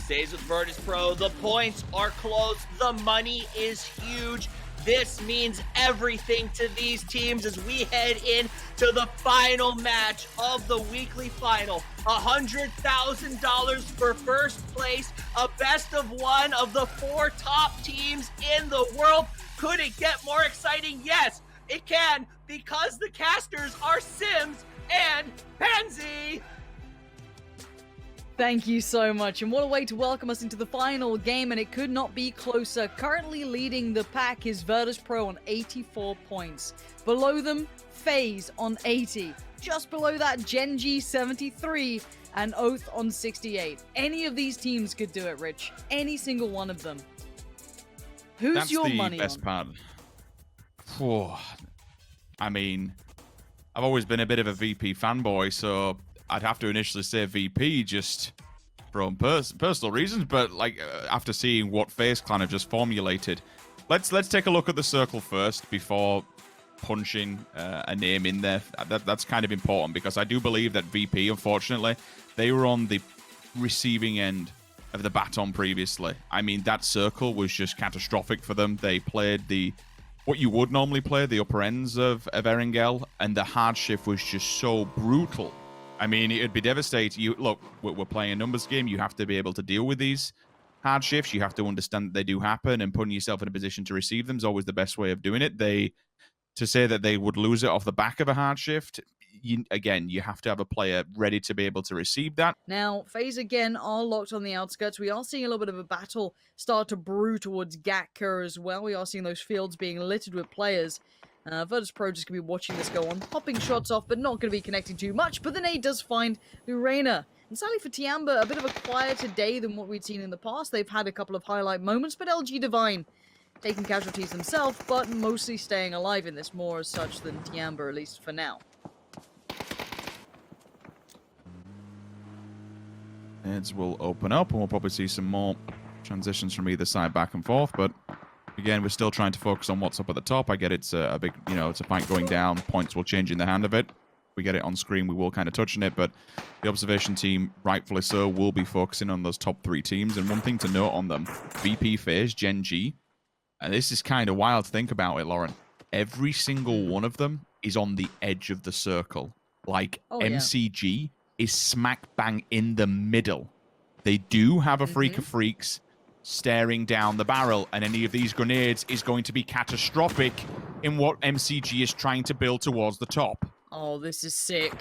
Stays with Virtus Pro. The points are close. The money is huge. This means everything to these teams as we head in to the final match of the weekly final. $100,000 for first place, a best of one of the 4 top teams in the world. Could it get more exciting? Yes, it can, because the casters are Sims and Pansy. Thank you so much, and what a way to welcome us into the final game, and it could not be closer. Currently leading the pack is Virtus Pro on 84 points. Below them, FaZe on 80. Just below that, Gen.G 73 and Oath on 68. Any of these teams could do it, Rich. Any single one of them. Who's your money That's the best on? part. I mean, I've always been a bit of a VP fanboy, so I'd have to initially say VP just from personal reasons, but like after seeing what FaZe Clan have just formulated, let's take a look at the circle first before punching a name in there. That's kind of important because I do believe that VP, unfortunately, they were on the receiving end of the baton previously. I mean, that circle was just catastrophic for them. They played what you would normally play, the upper ends of Erangel, and the hard shift was just so brutal. I mean, it'd be devastating. Look, we're playing a numbers game. You have to be able to deal with these hard shifts. You have to understand that they do happen, and putting yourself in a position to receive them is always the best way of doing it. To say that they would lose it off the back of a hard shift, you have to have a player ready to be able to receive that. Now, FaZe again are locked on the outskirts. We are seeing a little bit of a battle start to brew towards Gatka as well. We are seeing those fields being littered with players. Virtus Pro just going to be watching this go on, popping shots off, but not going to be connecting too much. But the nade does find Lorena. And sadly for Tiamba, a bit of a quieter day than what we'd seen in the past. They've had a couple of highlight moments, but LG Divine taking casualties himself, but mostly staying alive in this, more as such than Tiamba, at least for now. Heads will open up, and we'll probably see some more transitions from either side back and forth, but again, we're still trying to focus on what's up at the top. I get it's a big, it's a fight going down. Points will change in the hand of it. We get it on screen, we will kind of touch on it, but the observation team, rightfully so, will be focusing on those top 3 teams. And one thing to note on them, VP, FaZe, Gen.G, and this is kind of wild to think about it, Lauren. Every single one of them is on the edge of the circle. Like, MCG is smack bang in the middle. They do have a freak of freaks staring down the barrel, and any of these grenades is going to be catastrophic in what MCG is trying to build towards the top. Oh, this is sick.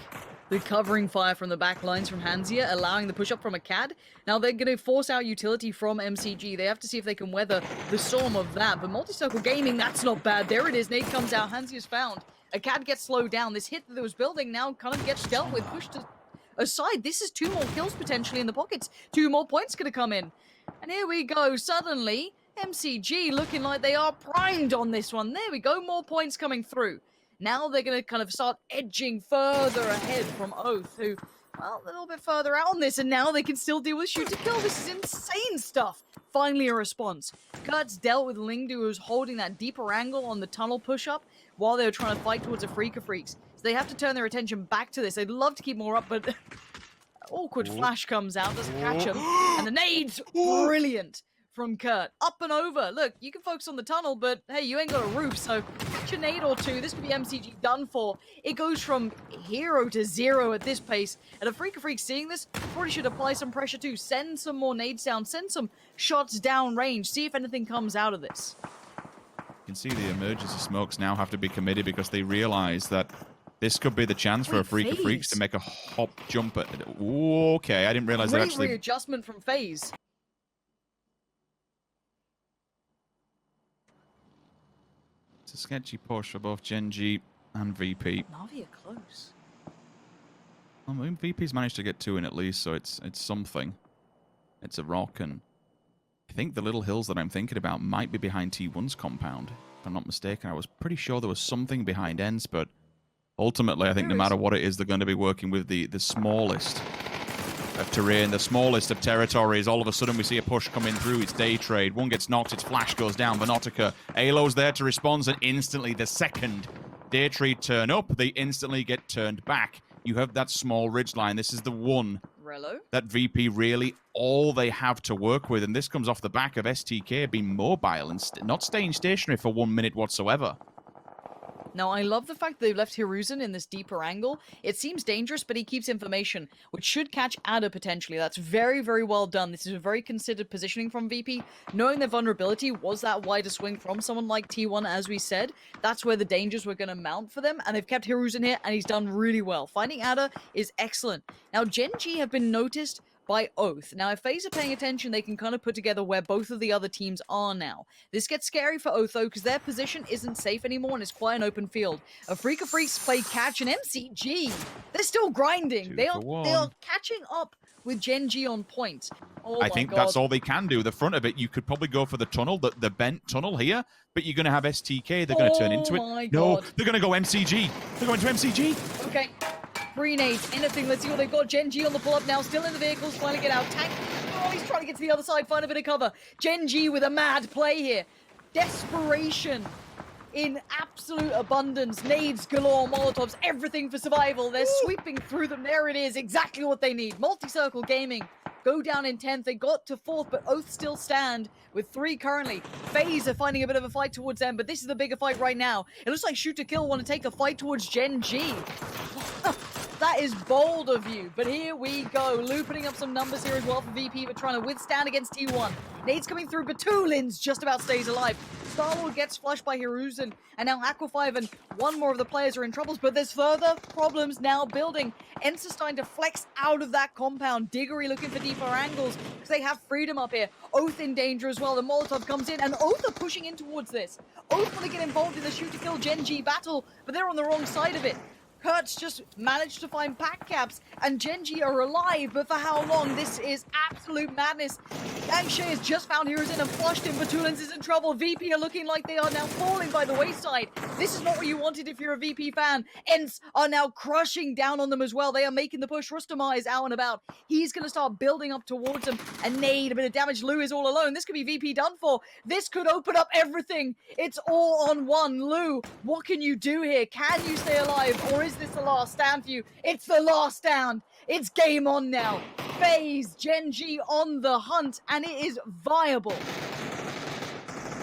The covering fire from the back lines from Hansia, allowing the push-up from a CAD. Now they're going to force out utility from MCG. They have to see if they can weather the storm of that, but multi-circle gaming, that's not bad. There it is, nade comes out, Hansia's found. A CAD gets slowed down. This hit that was building now kind of gets dealt with, pushed aside. This is 2 more kills potentially in the pockets. 2 more points going to come in. And here we go, suddenly, MCG looking like they are primed on this one. There we go, more points coming through. Now they're going to kind of start edging further ahead from Oath, who, well, a little bit further out on this, and now they can still deal with shoot to kill. This is insane stuff. Finally a response. Kurt's dealt with Lingdu, who's holding that deeper angle on the tunnel push-up while they were trying to fight towards a Freak of Freaks. So they have to turn their attention back to this. They'd love to keep more up, but awkward flash comes out, doesn't catch him. And the nade's brilliant from Kurt. Up and over. Look, you can focus on the tunnel, but hey, you ain't got a roof, so catch a nade or 2. This could be MCG done for. It goes from hero to 0 at this pace. And a Freak of Freak seeing this probably should apply some pressure too. Send some more nades down, send some shots down range, see if anything comes out of this. You can see the emergency smokes now have to be committed because they realize that this could be the chance for a Freak of Freaks to make a hop jump at... Ooh, okay, I didn't realize that actually... Great readjustment from FaZe. It's a sketchy push for both Gen.G and VP. Navi are close. I mean, VP's managed to get 2 in at least, so it's something. It's a rock, and I think the little hills that I'm thinking about might be behind T1's compound. If I'm not mistaken, I was pretty sure there was something behind Ends, but ultimately, I think no matter what it is, they're going to be working with the smallest of terrain, the smallest of territories. All of a sudden, we see a push coming through. It's Day Trade. One gets knocked. Its flash goes down. Venotica. Alo's there to respond, and instantly, the second Day Trade turn up, they instantly get turned back. You have that small ridge line. This is the one Relo? that VP really all they have to work with, and this comes off the back of STK being mobile and not staying stationary for 1 minute whatsoever. Now, I love the fact that they've left Hiruzen in this deeper angle. It seems dangerous, but he keeps information, which should catch Ada potentially. That's very, very well done. This is a very considered positioning from VP. Knowing their vulnerability was that wider swing from someone like T1, as we said. That's where the dangers were going to mount for them, and they've kept Hiruzen here, and he's done really well. Finding Ada is excellent. Now, Gen.G have been noticed by Oath. Now, if FaZe are paying attention, they can kind of put together where both of the other teams are now. This gets scary for Oath, though, because their position isn't safe anymore, and it's quite an open field. A Freak of Freaks play catch, and MCG, they're still grinding. They are catching up with Gen.G on points. Oh I think God. that's all they can do. The front of it, you could probably go for the tunnel, the bent tunnel here, but you're going to have STK. They're going to turn into it. No, they're going to go MCG. They're going to MCG. Okay. Free nades, anything. Let's see what they've got. Gen.G on the pull-up now, still in the vehicles, trying to get out. Tank, oh, he's trying to get to the other side, find a bit of cover. Gen.G with a mad play here. Desperation in absolute abundance. Nades galore, Molotovs, everything for survival. They're sweeping through them. There it is, exactly what they need. Multi-circle gaming. Go down in 10th. They got to 4th, but Oath still stand with 3 currently. FaZe are finding a bit of a fight towards them, but this is the bigger fight right now. It looks like Shoot to Kill want to take a fight towards Gen.G. That is bold of you, but here we go. Lou putting up some numbers here as well for VP, but trying to withstand against T1. Nades coming through, but Tulin's just about stays alive. Starlord gets flushed by Hiruzen, and now Aqua5 and one more of the players are in troubles, but there's further problems now building. ENCE are starting to flex out of that compound. Diggory looking for deeper angles, because they have freedom up here. Oath in danger as well. The Molotov comes in, and Oath are pushing in towards this. Oath want to get involved in the shoot-to-kill Gen.G battle, but they're on the wrong side of it. Kurtz just managed to find pack caps, and Gen.G are alive, but for how long? This is absolute madness. Angshay has just found Hiruzen and flushed him, but Tulins is in trouble. VP are looking like they are now falling by the wayside. This is not what you wanted if you're a VP fan. ENCE are now crushing down on them as well. They are making the push. Rustamar is out and about. He's going to start building up towards them. A nade, a bit of damage. Lou is all alone. This could be VP done for. This could open up everything. It's all on one. Lou, what can you do here? Can you stay alive, or is this the last stand for you? It's the last stand. It's game on now. FaZe, Gen.G on the hunt, and it is viable.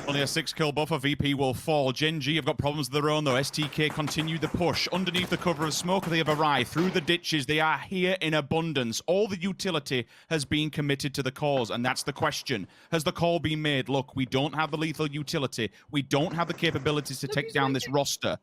Only a 6-kill buffer. VP will fall. Gen.G have got problems of their own, though. STK continue the push. Underneath the cover of smoke, they have arrived. Through the ditches, they are here in abundance. All the utility has been committed to the cause, and that's the question. Has the call been made? Look, we don't have the lethal utility. We don't have the capabilities to take down this roster.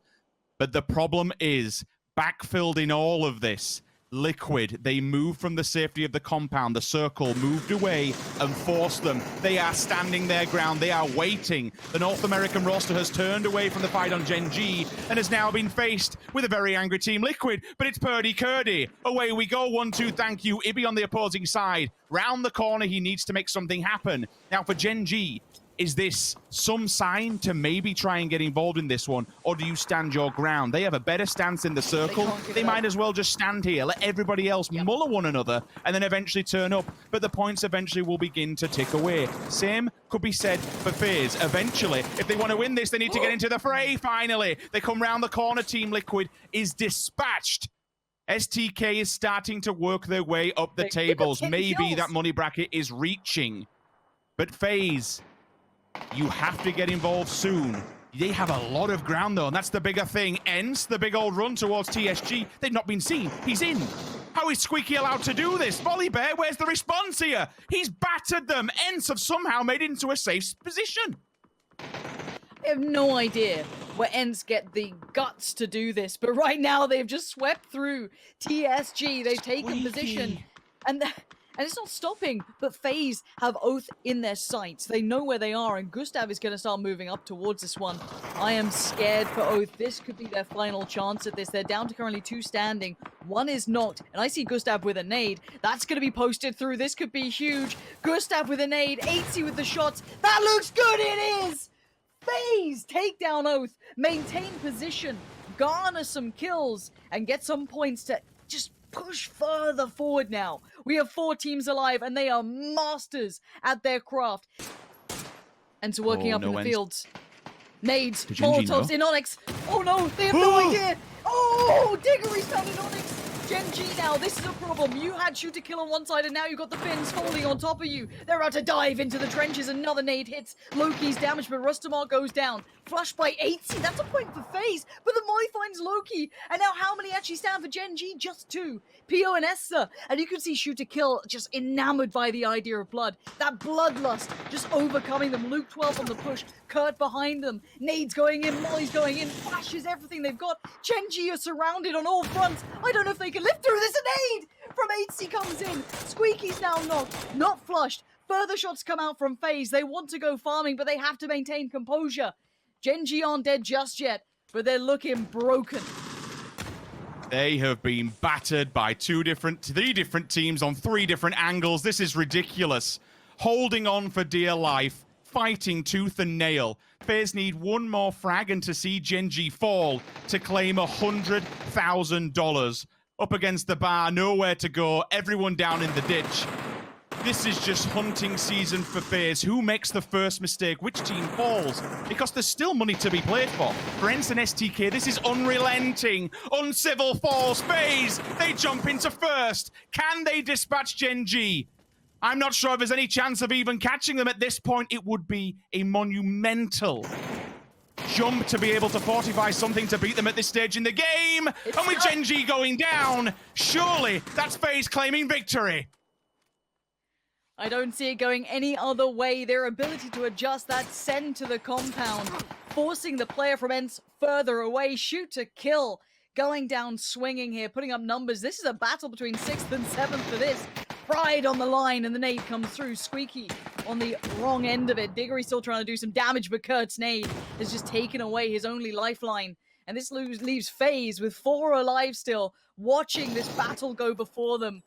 But the problem is, backfilled in all of this, Liquid, they moved from the safety of the compound. The circle moved away and forced them. They are standing their ground. They are waiting. The North American roster has turned away from the fight on Gen.G and has now been faced with a very angry Team Liquid. But it's Purdy Curdy. Away we go. 1-2, thank you. Ibby on the opposing side. Round the corner, he needs to make something happen. Now for Gen.G, is this some sign to maybe try and get involved in this one, or do you stand your ground? They have a better stance in the circle. They might as well just stand here, let everybody else muller one another, and then eventually turn up. But the points eventually will begin to tick away. Same could be said for FaZe. Eventually, if they want to win this, they need to get into the fray, finally. They come round the corner. Team Liquid is dispatched. STK is starting to work their way up the tables. Maybe that money bracket is reaching. But FaZe, you have to get involved soon. They have a lot of ground, though, and that's the bigger thing. ENCE, the big old run towards TSG. They've not been seen. He's in. How is Squeaky allowed to do this? Volibear, where's the response here? He's battered them. ENCE have somehow made it into a safe position. I have no idea where ENCE get the guts to do this, but right now they've just swept through TSG. They've taken position, and it's not stopping, but FaZe have Oath in their sights. They know where they are, and Gustav is going to start moving up towards this one. I am scared for Oath. This could be their final chance at this. They're down to currently 2 standing. 1 is knocked, and I see Gustav with a nade. That's going to be posted through. This could be huge. Gustav with a nade. 8C with the shots. That looks good. It is! FaZe take down Oath, maintain position, garner some kills, and get some points to just push further forward now. We have 4 teams alive, and they are masters at their craft. And so working up in the fields. Nades, Molotovs in Onyx. Oh no, they have no idea. Oh, Diggory's found in Onyx. Gen.G now, this is a problem. You had Shooter Kill on one side, and now you've got the Finns falling on top of you. They're about to dive into the trenches. Another nade hits Loki's damage, but Rustamar goes down. Flushed by 80. That's a point for FaZe, but the Molly finds Loki. And now how many actually stand for Gen.G? Just 2. Pio and Esther. And you can see Shooter Kill just enamored by the idea of blood. That bloodlust just overcoming them. Luke 12 on the push. Kurt behind them. Nades going in. Molly's going in. Flashes everything they've got. Gen.G are surrounded on all fronts. I don't know if they can live through this. An aid from 8C comes in. Squeaky's now knocked. Not flushed. Further shots come out from FaZe. They want to go farming, but they have to maintain composure. Gen.G aren't dead just yet, but they're looking broken. They have been battered by three different teams on 3 different angles. This is ridiculous. Holding on for dear life, fighting tooth and nail. FaZe need one more frag and to see Gen.G fall to claim $100,000. Up against the bar, nowhere to go, everyone down in the ditch. This is just hunting season for FaZe. Who makes the first mistake? Which team falls? Because there's still money to be played for. For Ents and STK, this is unrelenting. Uncivil falls. FaZe, they jump into first. Can they dispatch Gen.G? I'm not sure if there's any chance of even catching them at this point. It would be a monumental jump to be able to fortify something to beat them at this stage in the game. And with Gen.G going down, surely that's FaZe claiming victory. I don't see it going any other way. Their ability to adjust that send to the compound, forcing the player from Ents further away. Shoot to kill, going down swinging here, putting up numbers. This is a battle between 6th and 7th for this. Pride on the line, and the nade comes through. Squeaky on the wrong end of it. Diggory still trying to do some damage, but Kurt's nade has just taken away his only lifeline. And this leaves FaZe with 4 alive still, watching this battle go before them.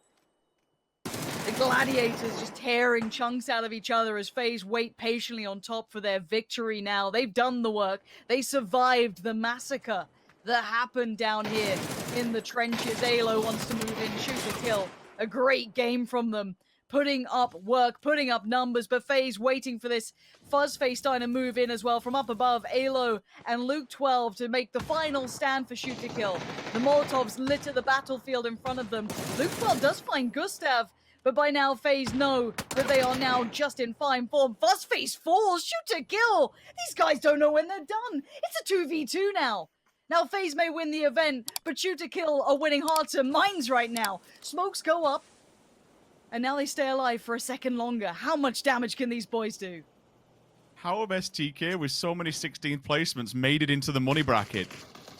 The Gladiators just tearing chunks out of each other as FaZe wait patiently on top for their victory now. They've done the work. They survived the massacre that happened down here in the trenches. Alo wants to move in, shoot a kill. A great game from them. Putting up work, putting up numbers, but FaZe waiting for this Fuzzface to move in as well from up above. Alo and Luke 12 to make the final stand for shoot to kill. The Molotovs litter the battlefield in front of them. Luke 12 does find Gustav, but by now FaZe know that they are now just in fine form. Fuzzface falls, shoot to kill. These guys don't know when they're done. It's a 2v2 now. Now FaZe may win the event, but shoot to kill are winning hearts and minds right now. Smokes go up, and now they stay alive for a second longer. How much damage can these boys do? How have STK, with so many 16th placements, made it into the money bracket?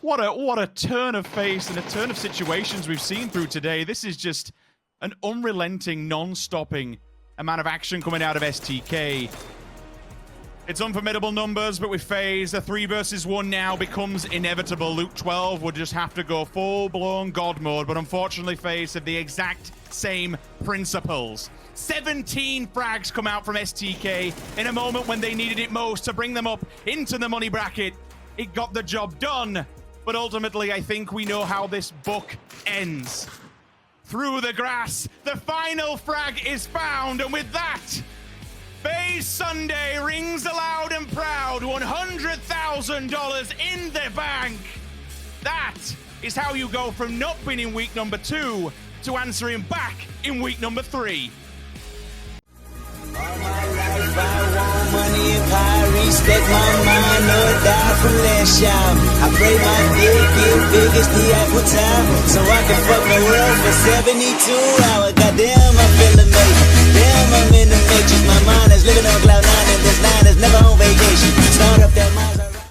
What a turn of face and a turn of situations we've seen through today. This is just an unrelenting, non-stopping amount of action coming out of STK. It's unformidable numbers, but with FaZe, the 3 versus 1 now becomes inevitable. Luke 12 would just have to go full-blown God mode, but unfortunately FaZe have the exact same principles. 17 frags come out from STK in a moment when they needed it most to bring them up into the money bracket. It got the job done, but ultimately I think we know how this book ends. Through the grass, the final frag is found, and with that, FaZe Sunday rings aloud and proud. $100,000 in the bank. That is how you go from not winning week number 2 to answering back in week number 3. All my life I want money and power, respect my mind, no die from last y'all. I pray my dick get big as the Apple Tower, so I can fuck the world for 72 hours. Goddamn.